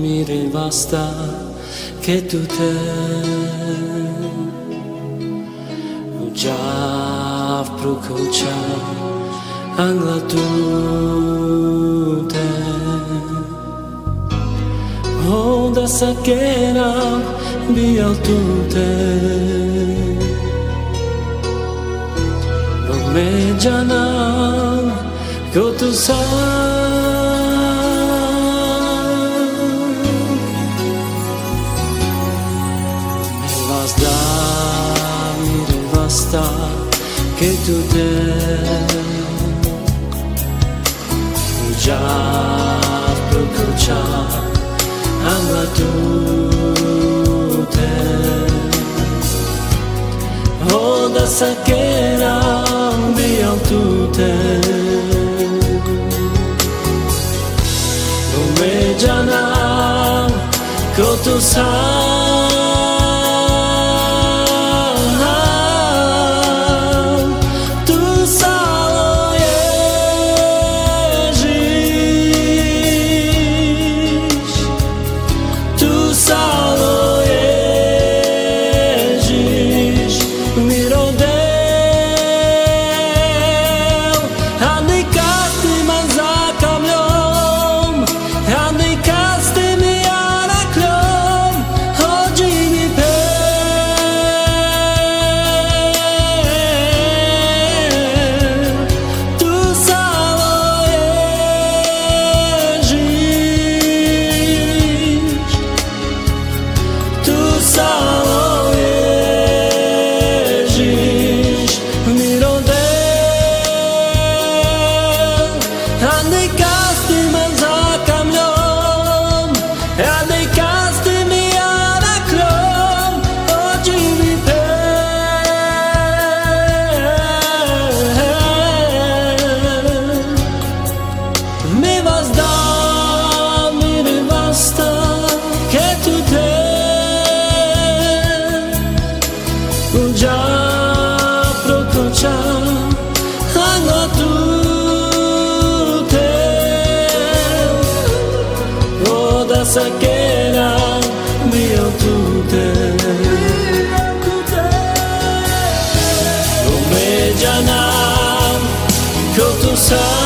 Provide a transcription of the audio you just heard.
mi rivasta che tu te già prococia angla tu te da sakera bial tu te no me jana ko tu sa mi rivasta che tu te già prococia angla tu te da sakera bial tu te no me jana ko tu sa già prococia angla tu te da sakera bial tu te no me jana ko tu sa